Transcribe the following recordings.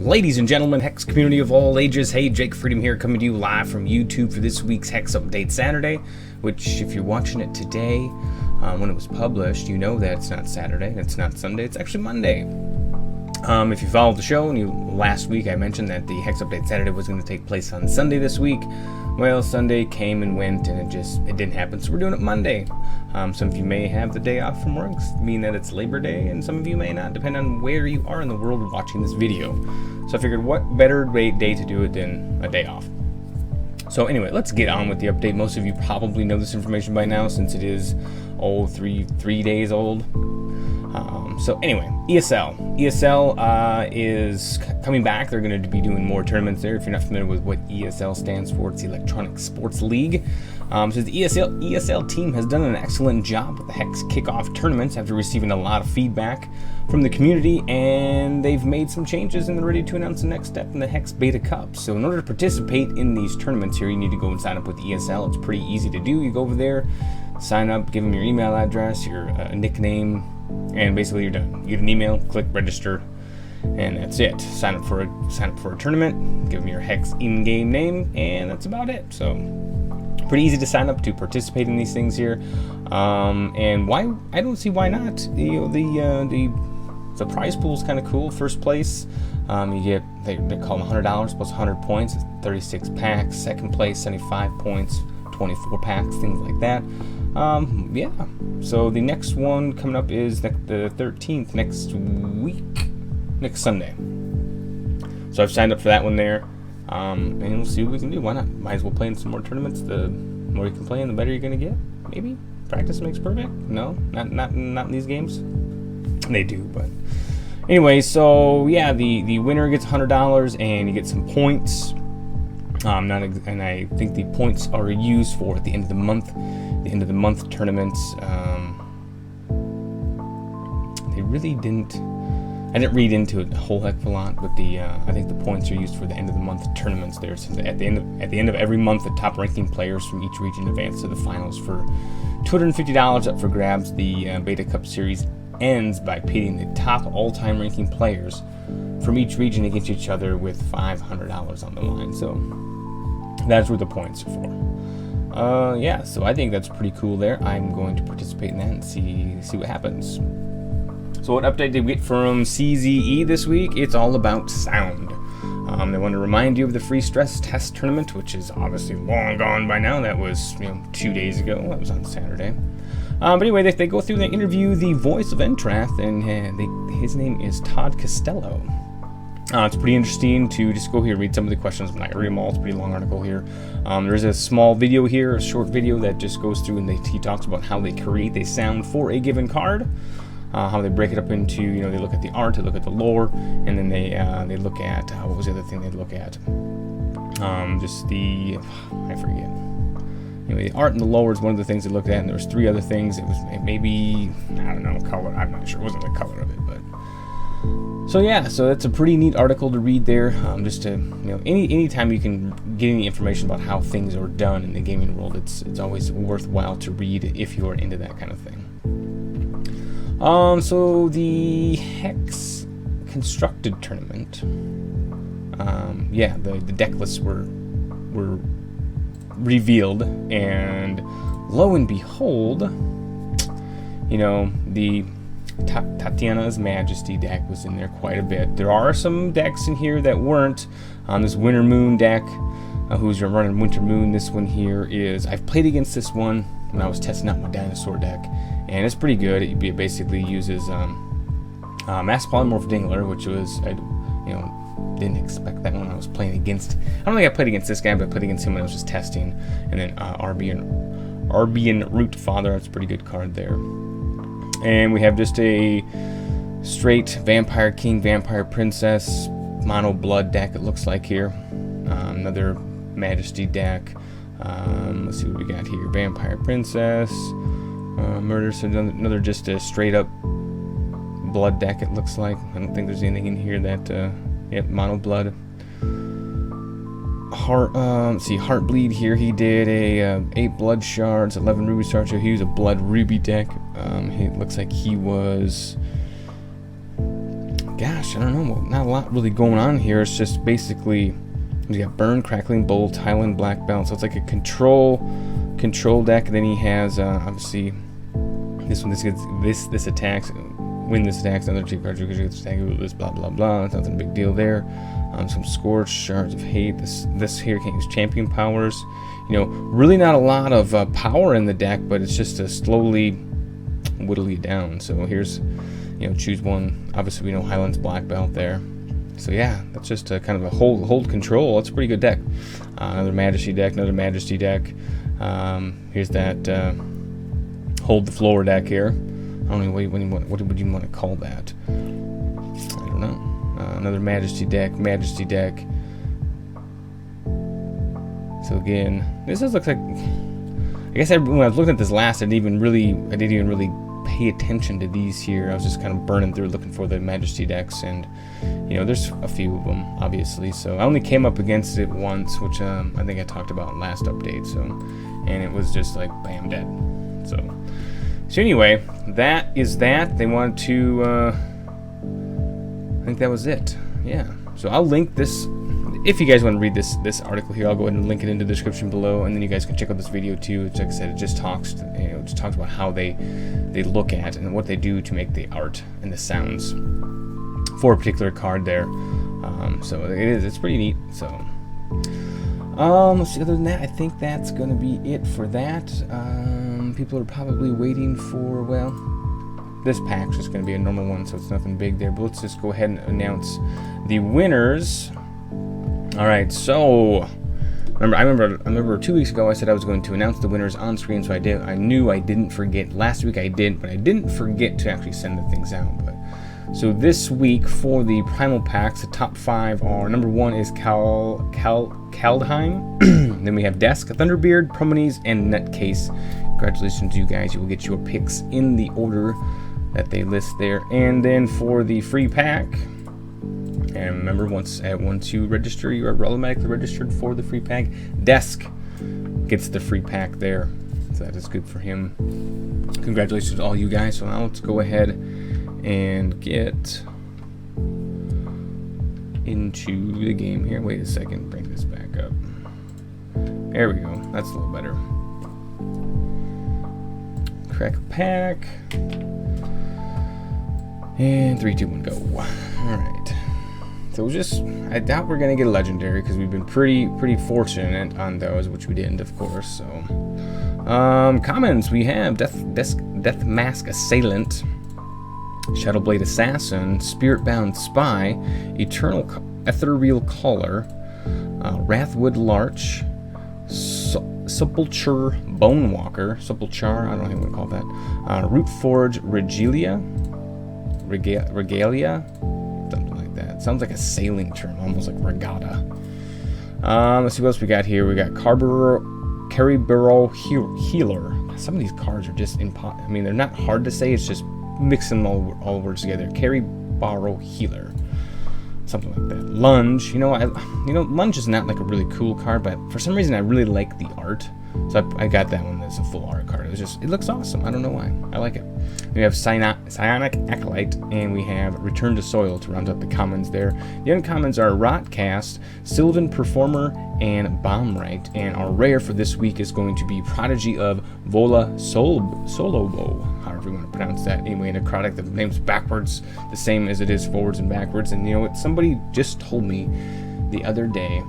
Ladies and gentlemen, Hex community of all ages, hey, Jake Freedom here, coming to you live from YouTube for this week's Hex Update Saturday, which, if you're watching it today, when it was published, you know that it's not Saturday, it's not Sunday, it's actually Monday. If you followed the show, and last week I mentioned that the Hex Update Saturday was going to take place on Sunday this week. Well, Sunday came and went, and it didn't happen, so we're doing it Monday. Some of you may have the day off from work, meaning that it's Labor Day, and some of you may not, depending on where you are in the world watching this video. So I figured, what better day to do it than a day off? So anyway, let's get on with the update. Most of you probably know this information by now, since it is, three days old. So anyway, ESL is coming back. They're going to be doing more tournaments there. If you're not familiar with what ESL stands for, it's the Electronic Sports League. So the ESL team has done an excellent job with the Hex kickoff tournaments after receiving a lot of feedback from the community, and they've made some changes and they're ready to announce the next step in the HEX Beta Cup. So in order to participate in these tournaments here, you need to go and sign up with ESL. It's pretty easy to do. You go over there, sign up, give them your email address, your nickname, and basically you're done. You get an email, click register, and that's it. Sign up for a tournament, give them your Hex in-game name, and that's about it. So pretty easy to sign up to participate in these things here. And why? I don't see why not. The prize pool is kind of cool. First place, you get, they call them $100 plus 100 points, 36 packs. Second place, 75 points, 24 packs, things like that. Yeah, so the next one coming up is the 13th, next Sunday. So I've signed up for that one there, and we'll see what we can do. Why not? Might as well play in some more tournaments. The more you can play in, the better you're gonna get. Maybe practice makes perfect. No, not in these games. They do, but anyway. So yeah, the winner gets $100 and you get some points. And I think the points are used for at the end of the month. The end of the month tournaments. They really didn't. I didn't read into it a whole heck of a lot, but I think the points are used for the end of the month tournaments there. So at the end of every month, the top ranking players from each region advance to the finals for $250 up for grabs. The Beta Cup series ends by pitting the top all-time ranking players from each region against each other with $500 on the line. So that's what the points are for. Yeah, so I think that's pretty cool there. I'm going to participate in that and see what happens. So what update did we get from CZE this week? It's all about sound. They want to remind you of the free stress test tournament, which is obviously long gone by now. That was 2 days ago. That was on Saturday. But anyway, they go through, they interview the voice of Entrath, and his name is Todd Costello. It's pretty interesting to just go here and read some of the questions. I'm not going to read them all. It's a pretty long article here. There's a small video here, a short video that just goes through, and he talks about how they create a sound for a given card. How they break it up into, they look at the art, they look at the lore, and then they look at, what was the other thing they'd look at? I forget. The art and the lore is one of the things they looked at, and there was 3 other things. It was maybe, I don't know, color, I'm not sure. It wasn't the color of it, but. So yeah, so that's a pretty neat article to read there. Just to, anytime you can get any information about how things are done in the gaming world, it's always worthwhile to read if you are into that kind of thing. So the Hex constructed tournament, the deck lists were revealed, and lo and behold, the Tatiana's Majesty deck was in there quite a bit. There are some decks in here that weren't. This Winter Moon deck, who's running Winter Moon, this one here is, I've played against this one when I was testing out my dinosaur deck, and it's pretty good. It basically uses Mass Polymorph Dingler, which was, didn't expect that one when I was playing against. I don't think I played against this guy, but I played against him when I was just testing. And then Arbian Root Father, that's a pretty good card there. And we have just a straight Vampire King, Vampire Princess, mono blood deck, it looks like here. Another Majesty deck. Let's see what we got here. Vampire Princess, Murder, so another just a straight up blood deck, it looks like. I don't think there's anything in here that, mono blood. Let's see, Heartbleed here. He did a 8 blood shards, 11 ruby shards. So he used a blood ruby deck. It looks like he was gosh, I don't know. Well, not a lot really going on here. It's just basically we got Burn, Crackling Bolt, Highland Black Belt. So it's like a control deck. And then he has obviously this one. This attacks. When this attacks, another 2 cards. You can attack with this. Blah blah blah. It's nothing big deal there. Some Scorch, Shards of Hate. This here can't use champion powers. You know, really not a lot of power in the deck, but it's just to slowly whittle you down. So here's, you know, choose one. Obviously, we know Highland's Black Belt there. So yeah, that's just a kind of a hold control. That's a pretty good deck. Another Majesty deck. Here's that hold the floor deck here. I don't know what would you want to call that. I don't know. Another Majesty deck. So again, this does look like. I guess when I was looking at this last, I didn't even really pay attention to these here. I was just kind of burning through looking for the Majesty decks, and you know, there's a few of them, obviously. So I only came up against it once, which I think I talked about in last update. So, and it was just like bam, dead. So anyway, that is that. They wanted to. I think that was it. Yeah. So I'll link this. If you guys want to read this article here, I'll go ahead and link it in the description below, and then you guys can check out this video too. Like I said, it just talks about how they look at and what they do to make the art and the sounds for a particular card there. So it's pretty neat. So let's see. Other than that, I think that's gonna be it for that. People are probably waiting for, well, this pack's just gonna be a normal one, so it's nothing big there. But let's just go ahead and announce the winners. All right, so I remember 2 weeks ago I said I was going to announce the winners on screen, so I did. I knew I didn't forget. Last week I did, but I didn't forget to actually send the things out. But so this week for the Primal packs, the top 5 are: number 1 is Kaldheim. Then we have Desk, Thunderbeard, Promenades, and Nutcase. Congratulations, you guys! You will get your picks in the order that they list there. And then for the free pack. And remember, once you register, you are automatically registered for the free pack. Desk gets the free pack there, so that is good for him. Congratulations to all you guys. So now let's go ahead and get into the game here. Wait a second, bring this back up. There we go. That's a little better. Crack a pack. And 3, 2, 1, go. All right. So I doubt we're gonna get a legendary because we've been pretty fortunate on those, which we didn't, of course. So, comments we have Death Mask Assailant, Shadowblade Assassin, Spiritbound Spy, Eternal Ethereal Caller, Wrathwood Larch, Sepulture Bonewalker, Sepulchar, I don't know what to call that, Root Forge Regalia. That sounds like a sailing term, almost like regatta. Let's see what else we got here. We got Cariburo Healer. Some of these cards are just I mean, they're not hard to say. It's just mixing all words together. Cariburo Healer, something like that. Lunge. Lunge is not like a really cool card, but for some reason I really like the art, so I got that one as a full art card. It looks awesome. I don't know why. I like it. We have Psionic Acolyte, and we have Return to Soil to round up the commons there. The uncommons are Rotcast, Sylvan Performer, and Bombwright. And our rare for this week is going to be Prodigy of Vola Solobo, however you want to pronounce that. Anyway, Necrotic, the name's backwards, the same as it is forwards and backwards. And you know what? Somebody just told me the other day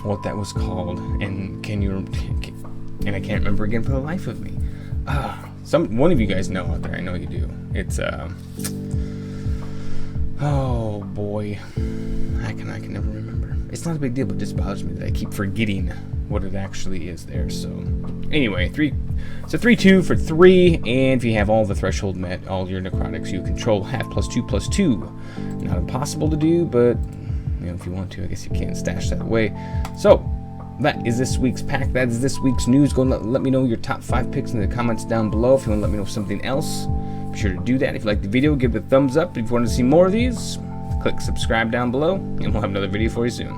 what that was called, and I can't remember again for the life of me. One of you guys know out there. I know you do. It's oh boy, I can never remember. It's not a big deal, but it just bothers me that I keep forgetting what it actually is there. So anyway, 3/2 for 3, and if you have all the threshold met, all your necrotics you control have +2/+2. Not impossible to do, but if you want to, I guess you can stash that away. So that is this week's pack. That is this week's news. Go and let me know your top 5 picks in the comments down below. If you want to let me know something else, be sure to do that. If you like the video, give it a thumbs up. If you want to see more of these, click subscribe down below, and we'll have another video for you soon.